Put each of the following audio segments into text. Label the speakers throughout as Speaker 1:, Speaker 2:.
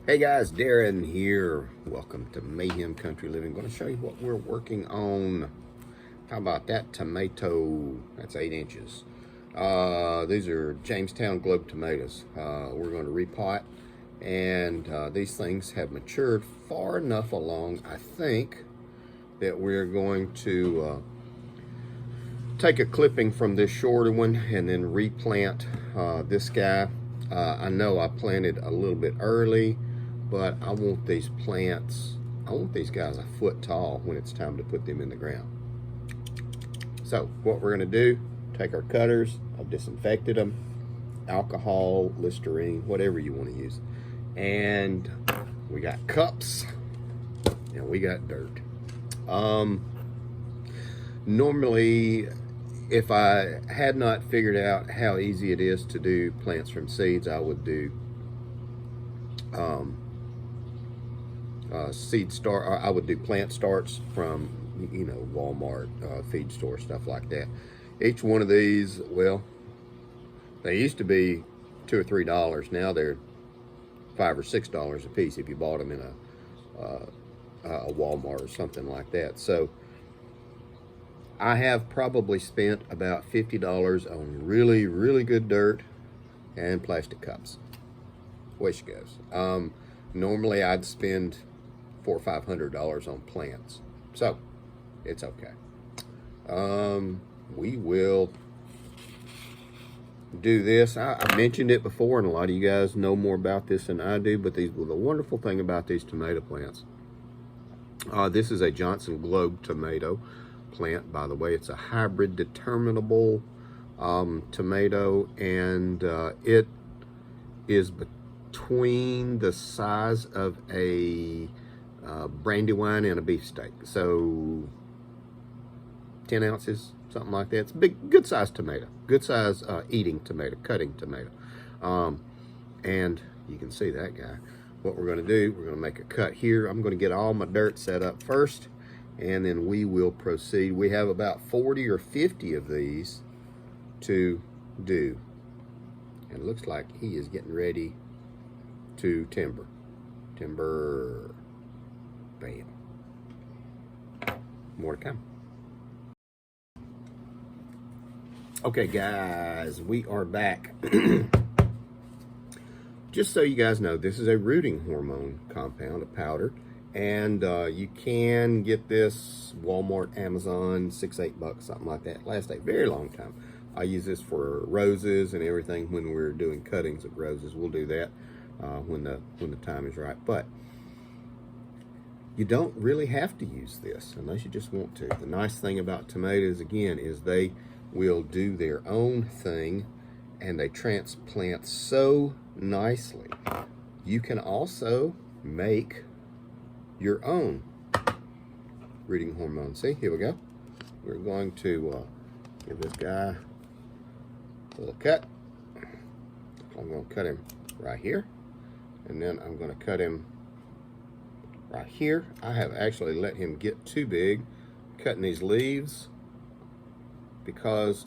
Speaker 1: Hey guys, Darren here. Welcome to Mayhem Country Living. Going to show you what we're working on. How about that tomato? That's 8 inches. These are Jamestown Globe tomatoes. We're going to repot, and these things have matured far enough along, I think, that we're going to take a clipping from this shorter one and then replant this guy. I know I planted a little bit early, but I want these plants, I want these guys a foot tall when it's time to put them in the ground. So what we're going to do, take our cutters, I've disinfected them, alcohol, Listerine, whatever you want to use, and we got cups and we got dirt. Normally, if I had not figured out how easy it is to do plants from seeds, I would do I would do plant starts from, you know, Walmart, feed store, stuff like that. Each one of these, well, they used to be $2 or $3. Now they're $5 or $6 a piece if you bought them in a Walmart or something like that. So I have probably spent about $50 on really, really good dirt and plastic cups. Way she goes. Normally I'd spend $400 or $500 on plants, so it's okay. We will do this. I mentioned it before, and a lot of you guys know more about this than I do, but the wonderful thing about these tomato plants, this is a Johnson Globe tomato plant, by the way. It's a hybrid determinable tomato, and it is between the size of a Brandywine and a beefsteak, so 10 ounces, something like that. It's a big, good sized tomato, good size eating tomato, cutting tomato. And you can see that guy. What we're going to do, we're going to make a cut here. I'm going to get all my dirt set up first, and then we will proceed. We have about 40 or 50 of these to do, and it looks like he is getting ready to timber. Bam. More to come. Okay guys, we are back. Just so you guys know, this is a rooting hormone compound, a powder, and you can get this Walmart, Amazon, $6-8, something like that. Lasts a very long time. I use this for roses and everything. When we're doing cuttings of roses, we'll do that when the time is right. But you don't really have to use this unless you just want to. The nice thing about tomatoes, again, is they will do their own thing, and they transplant so nicely. You can also make your own rooting hormone. See, here we go. We're going to give this guy a little cut. I'm going to cut him right here, and then I'm going to cut him right here. I have actually let him get too big cutting these leaves, because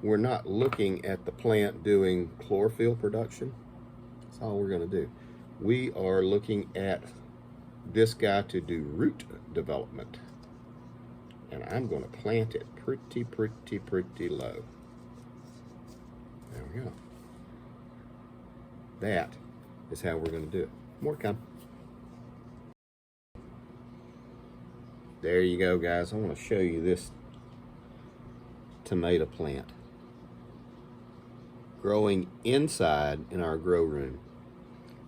Speaker 1: we're not looking at the plant doing chlorophyll production. That's all we're going to do. We are looking at this guy to do root development, and I'm going to plant it pretty low. There we go. That is how we're going to do it. More to come. There you go, guys. I want to show you this tomato plant growing inside in our grow room.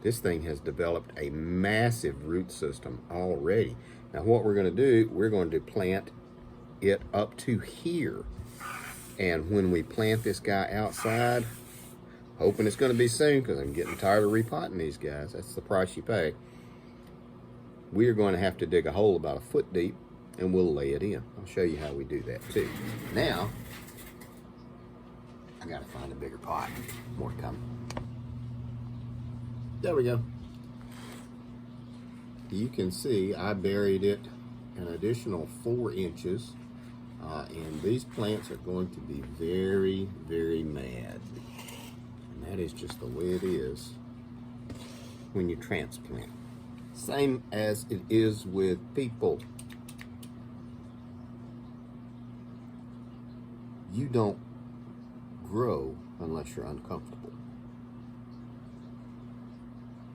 Speaker 1: This thing has developed a massive root system already. Now what we're going to do, we're going to plant it up to here, and when we plant this guy outside, hoping it's going to be soon, because I'm getting tired of repotting these guys, that's the price you pay, we are going to have to dig a hole about 1 foot deep, and we'll lay it in. I'll show you how we do that too. Now I gotta find a bigger pot. More to come. There we go. You can see I buried it an additional 4 inches, and these plants are going to be very mad, and that is just the way it is. when you transplant. Same as it is with people. You don't grow unless you're uncomfortable.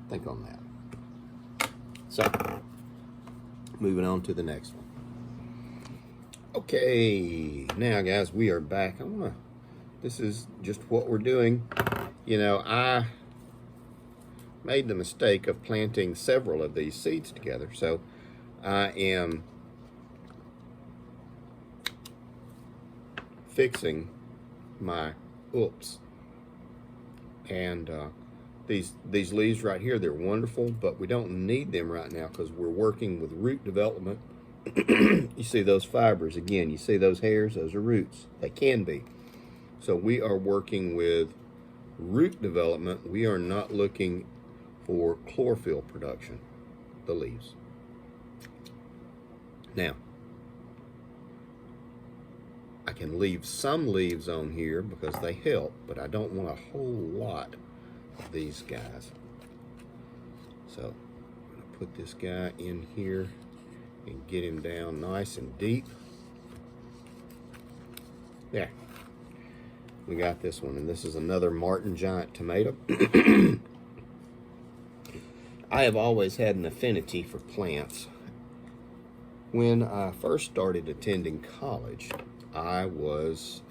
Speaker 1: Think on that. So, moving on to the next one. Okay, now guys, we are back. This is just what we're doing. You know, I made the mistake of planting several of these seeds together, so I am fixing my oops. And these leaves right here, they're wonderful, but we don't need them right now because we're working with root development. You see those fibers again, you see those hairs, those are roots. They can be. So we are working with root development. We are not looking for chlorophyll production, the leaves. Now, I can leave some leaves on here because they help, but I don't want a whole lot of these guys. So I'm going to put this guy in here and get him down nice and deep. There. We got this one, and this is another Martin Giant tomato. I have always had an affinity for plants. When I first started attending college, I was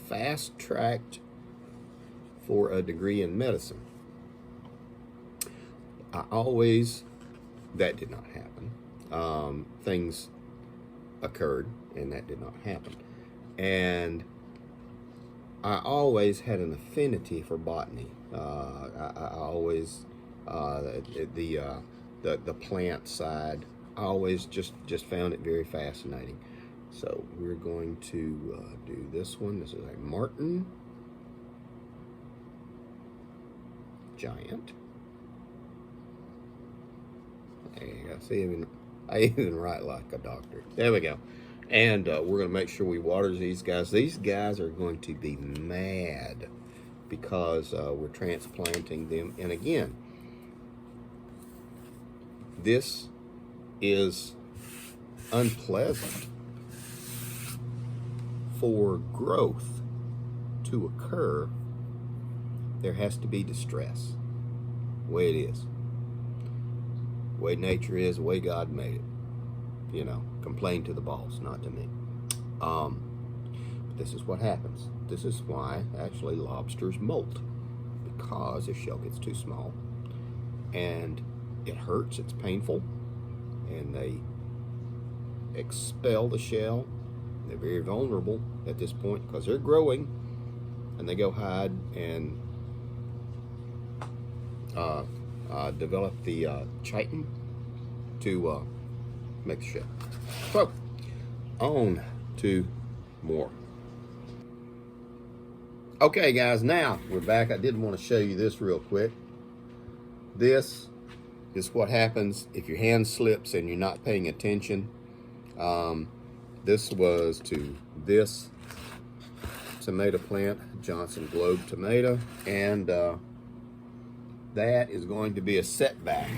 Speaker 1: fast-tracked for a degree in medicine. That did not happen. Things occurred, and that did not happen. And I always had an affinity for botany. I always the plant side. I always just found it very fascinating. So we're going to do this one. This is a Martin Giant. There you go. See, I even write like a doctor. There we go. And we're going to make sure we water these guys. These guys are going to be mad because we're transplanting them. And again, this is unpleasant. For growth to occur, there has to be distress. The way it is. The way nature is, the way God made it. You know, complain to the boss, not to me. But this is what happens. This is why, actually, lobsters molt. Because their shell gets too small. And it hurts, it's painful. And they expel the shell. They're very vulnerable at this point because they're growing. And they go hide and develop the chitin to make the shell. So, on to more. Okay, guys, now we're back. I did want to show you this real quick. This is what happens if your hand slips and you're not paying attention. This was to this tomato plant, Johnson Globe tomato, and that is going to be a setback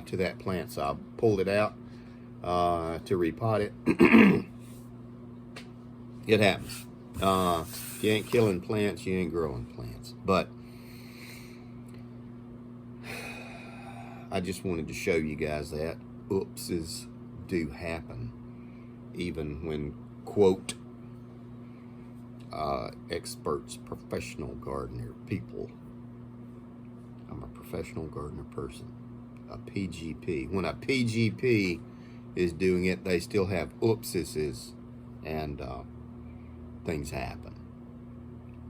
Speaker 1: to that plant. So I pulled it out to repot it. It happens. If you ain't killing plants, you ain't growing plants. But I just wanted to show you guys that oopses do happen, even when, quote, experts, professional gardener people. I'm a professional gardener person. A PGP. When a PGP is doing it, they still have oopses, and things happen.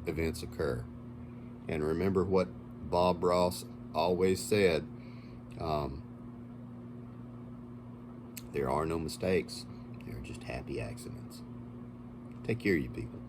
Speaker 1: Events occur. And remember what Bob Ross always said, there are no mistakes. There are just happy accidents. Take care of you people.